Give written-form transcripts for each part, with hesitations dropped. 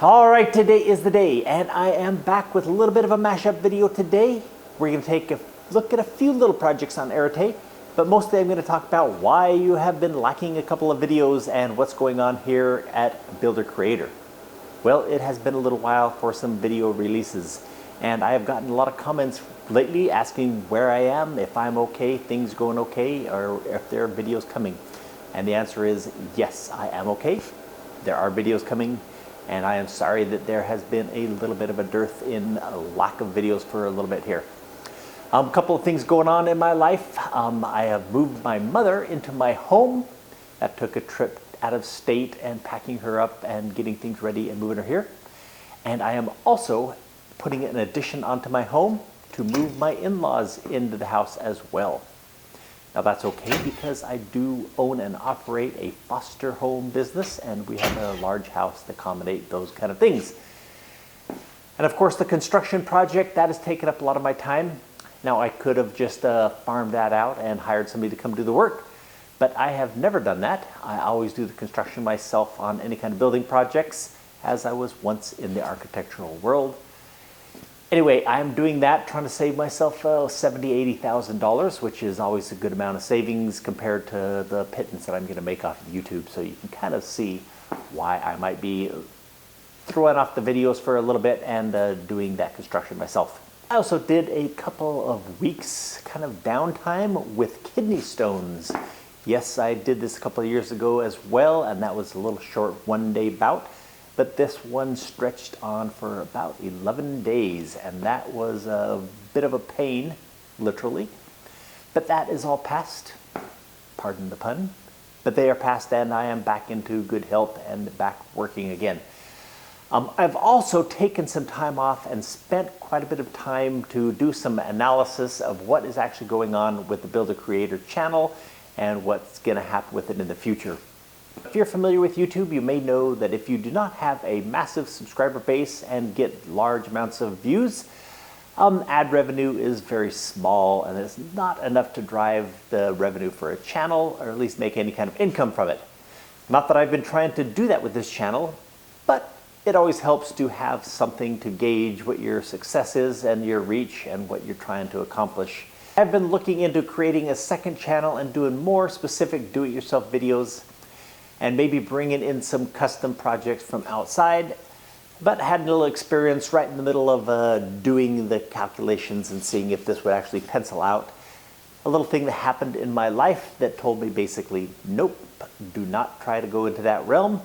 All right, today is the day, and I am back with a little bit of a mashup video today. We're going to take a look at a few little projects on Arete, but mostly I'm going to talk about why you have been lacking a couple of videos and what's going on here at BuilderCreator. Well, it has been a little while for some video releases, and I have gotten a lot of comments lately asking where I am, if I'm okay, things going okay, or if there are videos coming. And the answer is yes, I am okay. There are videos coming. And I am sorry that there has been a little bit of a dearth in a lack of videos for a little bit here. A couple of things going on in my life. I have moved my mother into my home. That took a trip out of state and packing her up and getting things ready and moving her here. And I am also putting an addition onto my home to move my in-laws into the house as well. Now that's okay because I do own and operate a foster home business, and we have a large house to accommodate those kind of things. And of course the construction project, that has taken up a lot of my time. Now I could have just farmed that out and hired somebody to come do the work, but I have never done that. I always do the construction myself on any kind of building projects, as I was once in the architectural world. Anyway, I'm doing that, trying to save myself $70,000, $80,000, which is always a good amount of savings compared to the pittance that I'm going to make off of YouTube. So you can kind of see why I might be throwing off the videos for a little bit and doing that construction myself. I also did a couple of weeks kind of downtime with kidney stones. Yes, I did this a couple of years ago as well, and that was a little short one-day bout. But this one stretched on for about 11 days, and that was a bit of a pain, literally. But that is all past, pardon the pun, but they are past, and I am back into good health and back working again. I've also taken some time off and spent quite a bit of time to do some analysis of what is actually going on with the BuilderCreator channel and what's going to happen with it in the future. If you're familiar with YouTube, you may know that if you do not have a massive subscriber base and get large amounts of views, ad revenue is very small, and it's not enough to drive the revenue for a channel, or at least make any kind of income from it. Not that I've been trying to do that with this channel, but it always helps to have something to gauge what your success is and your reach and what you're trying to accomplish. I've been looking into creating a second channel and doing more specific do-it-yourself videos, and maybe bringing in some custom projects from outside, but had a little experience right in the middle of doing the calculations and seeing if this would actually pencil out. A little thing that happened in my life that told me basically, nope, do not try to go into that realm.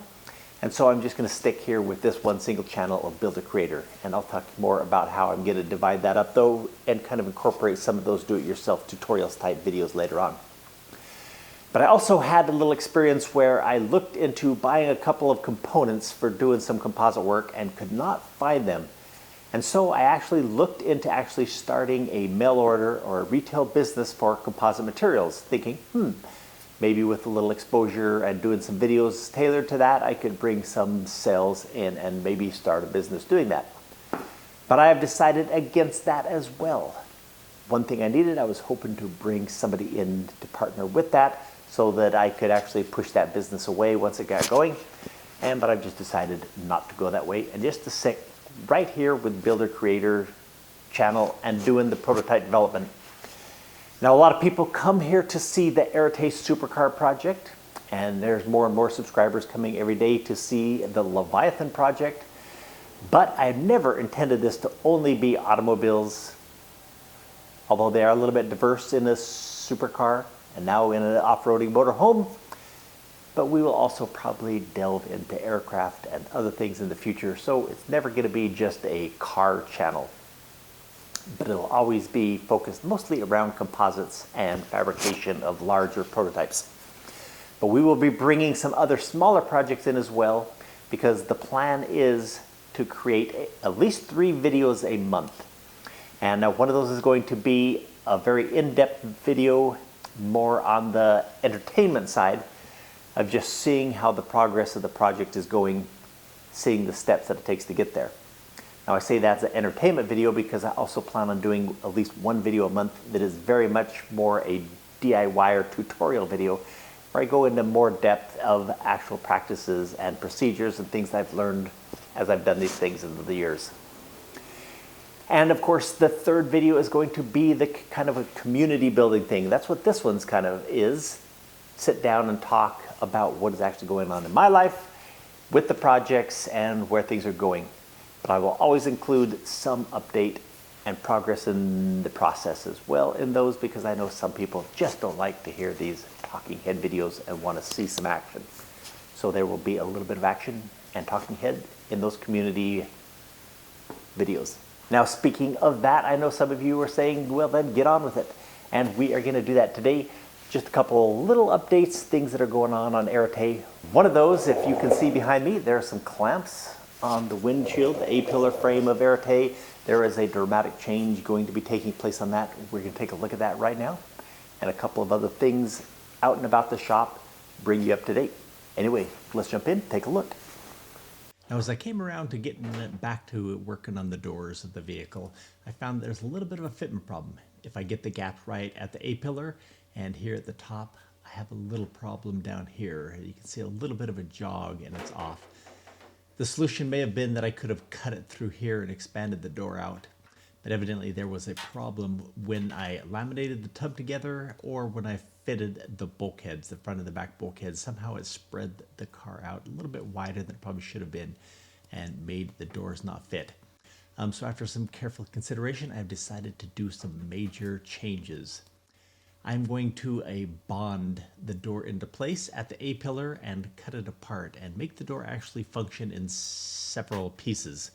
And so I'm just going to stick here with this one single channel of BuilderCreator, and I'll talk more about how I'm going to divide that up though, and kind of incorporate some of those do-it-yourself tutorials type videos later on. But I also had a little experience where I looked into buying a couple of components for doing some composite work and could not find them. And so I actually looked into actually starting a mail order or a retail business for composite materials, thinking, maybe with a little exposure and doing some videos tailored to that, I could bring some sales in and maybe start a business doing that. But I have decided against that as well. One thing I needed, I was hoping to bring somebody in to partner with that, so that I could actually push that business away once it got going. But I've just decided not to go that way, and just to stick right here with BuilderCreator channel and doing the prototype development. Now a lot of people come here to see the Arete Supercar project, and there's more and more subscribers coming every day to see the Leviathan project. But I've never intended this to only be automobiles, although they are a little bit diverse in this supercar and now in an off-roading motorhome. But we will also probably delve into aircraft and other things in the future, so it's never going to be just a car channel. But it'll always be focused mostly around composites and fabrication of larger prototypes. But we will be bringing some other smaller projects in as well, because the plan is to create at least 3 videos a month. And one of those is going to be a very in-depth video, more on the entertainment side of just seeing how the progress of the project is going, seeing the steps that it takes to get there. Now I say that's an entertainment video because I also plan on doing at least 1 video a month that is very much more a DIY or tutorial video, where I go into more depth of actual practices and procedures and things I've learned as I've done these things in the years. And of course, the third video is going to be the kind of a community building thing. That's what this one's kind of is. Sit down and talk about what is actually going on in my life with the projects and where things are going. But I will always include some update and progress in the process as well in those, because I know some people just don't like to hear these talking head videos and want to see some action. So there will be a little bit of action and talking head in those community videos. Now, speaking of that, I know some of you are saying, well, then get on with it. And we are going to do that today. Just a couple little updates, things that are going on Arete. One of those, if you can see behind me, there are some clamps on the windshield, the A-pillar frame of Arete. There is a dramatic change going to be taking place on that. We're going to take a look at that right now. And a couple of other things out and about the shop, bring you up to date. Anyway, let's jump in, take a look. Now, as I came around to getting back to working on the doors of the vehicle, I found there's a little bit of a fitment problem. If I get the gap right at the A-pillar and here at the top, I have a little problem down here. You can see a little bit of a jog and it's off. The solution may have been that I could have cut it through here and expanded the door out. But evidently there was a problem when I laminated the tub together or when I fitted the bulkheads, the front and the back bulkheads. Somehow it spread the car out a little bit wider than it probably should have been and made the doors not fit. So after some careful consideration, I've decided to do some major changes. I'm going to bond the door into place at the A-pillar and cut it apart and make the door actually function in several pieces.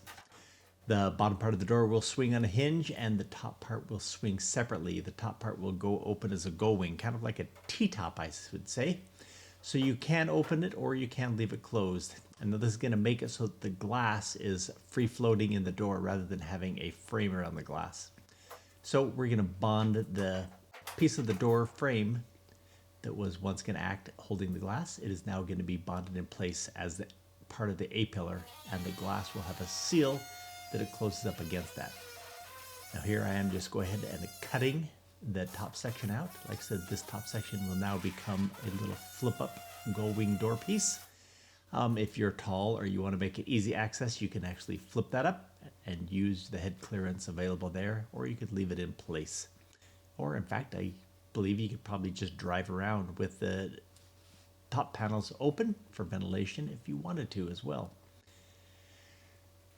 The bottom part of the door will swing on a hinge and the top part will swing separately. The top part will go open as a gull-wing, kind of like a T-top, I would say. So you can open it or you can leave it closed. And this is going to make it so that the glass is free-floating in the door rather than having a frame around the glass. So we're going to bond the piece of the door frame that was once going to act holding the glass. It is now going to be bonded in place as the part of the A-pillar, and the glass will have a seal that it closes up against that. Now here I am just go ahead and cutting the top section out. Like I said, this top section will now become a little flip up gull wing door piece. If you're tall or you want to make it easy access, you can actually flip that up and use the head clearance available there, or you could leave it in place. Or in fact, I believe you could probably just drive around with the top panels open for ventilation if you wanted to as well.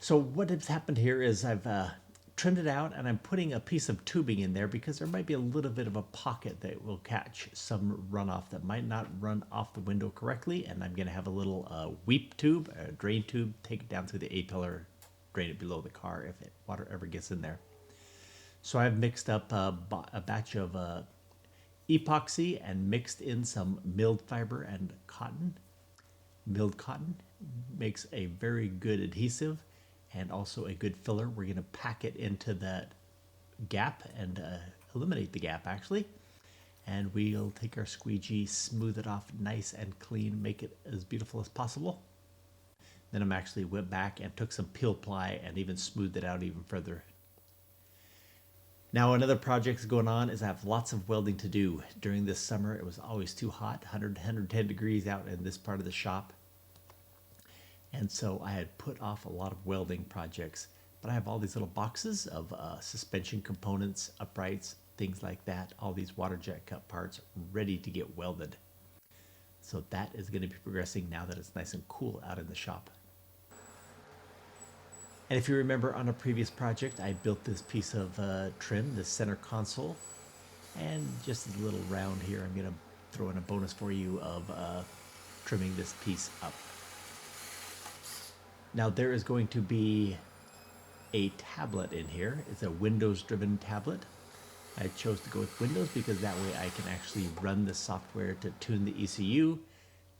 So what has happened here is I've trimmed it out and I'm putting a piece of tubing in there because there might be a little bit of a pocket that will catch some runoff that might not run off the window correctly, and I'm going to have a little weep tube, a drain tube, take it down through the A-pillar, drain it below the car if water ever gets in there. So I've mixed up a batch of epoxy and mixed in some milled fiber and cotton. Milled cotton makes a very good adhesive and also a good filler. We're going to pack it into that gap and eliminate the gap actually. And we'll take our squeegee, smooth it off nice and clean, make it as beautiful as possible. Then I'm actually went back and took some peel ply and even smoothed it out even further. Now another project going on is I have lots of welding to do. During this summer it was always too hot, 110 degrees out in this part of the shop. And so I had put off a lot of welding projects, but I have all these little boxes of suspension components, uprights, things like that, all these water jet cut parts ready to get welded. So that is going to be progressing now that it's nice and cool out in the shop. And if you remember on a previous project, I built this piece of trim, the center console, and just a little round here, I'm going to throw in a bonus for you of trimming this piece up. Now there is going to be a tablet in here. It's a Windows-driven tablet. I chose to go with Windows because that way I can actually run the software to tune the ECU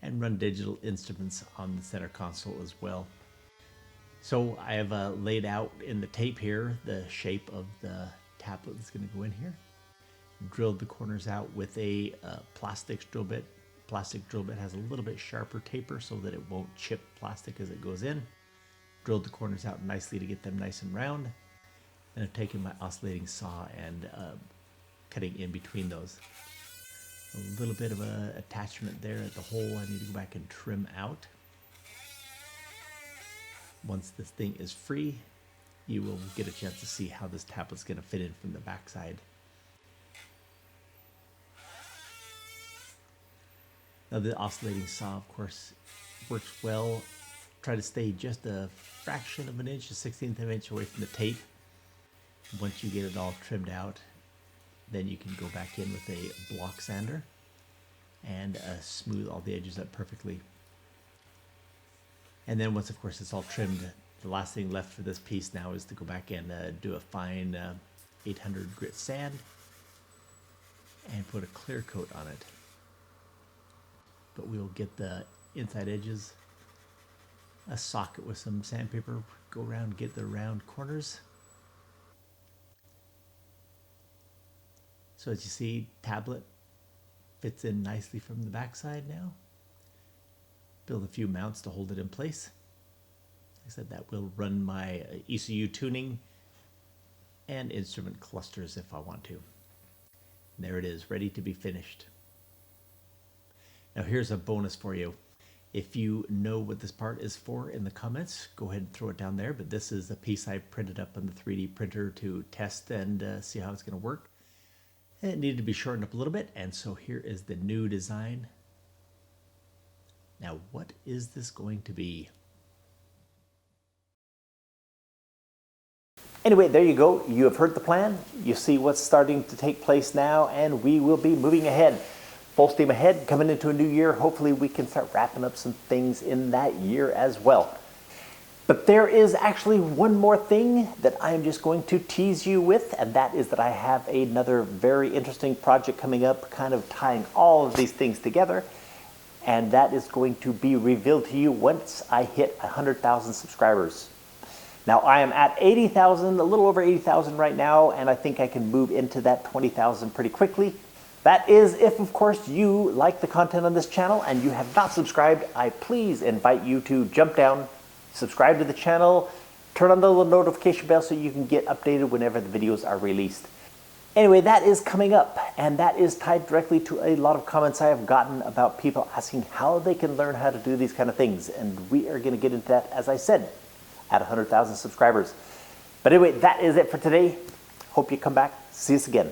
and run digital instruments on the center console as well. So I have laid out in the tape here the shape of the tablet that's going to go in here. Drilled the corners out with a plastic drill bit. Plastic drill bit has a little bit sharper taper so that it won't chip plastic as it goes in. Drilled the corners out nicely to get them nice and round. And I've taken my oscillating saw and cutting in between those. A little bit of an attachment there at the hole I need to go back and trim out. Once this thing is free, you will get a chance to see how this tablet's going to fit in from the backside. Now the oscillating saw, of course, works well. Try to stay just a fraction of an inch, a 1/16 of an inch away from the tape. Once you get it all trimmed out, then you can go back in with a block sander and smooth all the edges up perfectly. And then once, of course, it's all trimmed, the last thing left for this piece now is to go back and do a fine 800 grit sand and put a clear coat on it. But we'll get the inside edges, a socket with some sandpaper, go around, get the round corners. So as you see, tablet fits in nicely from the backside now. Build a few mounts to hold it in place. Like I said, that will run my ECU tuning and instrument clusters if I want to. And there it is, ready to be finished. Now here's a bonus for you. If you know what this part is for in the comments, go ahead and throw it down there. But this is a piece I printed up on the 3D printer to test and see how it's going to work. And it needed to be shortened up a little bit, and so here is the new design. Now, what is this going to be? Anyway, there you go. You have heard the plan. You see what's starting to take place now, and we will be moving ahead. Full steam ahead, coming into a new year. Hopefully we can start wrapping up some things in that year as well. But there is actually one more thing that I'm just going to tease you with, and that is that I have another very interesting project coming up, kind of tying all of these things together. And that is going to be revealed to you once I hit 100,000 subscribers. Now I am at 80,000, a little over 80,000 right now, and I think I can move into that 20,000 pretty quickly. That is if, of course, you like the content on this channel and you have not subscribed. I please invite you to jump down, subscribe to the channel, turn on the little notification bell so you can get updated whenever the videos are released. Anyway, that is coming up, and that is tied directly to a lot of comments I have gotten about people asking how they can learn how to do these kind of things, and we are going to get into that, as I said, at 100,000 subscribers. But anyway, that is it for today. Hope you come back. See us again.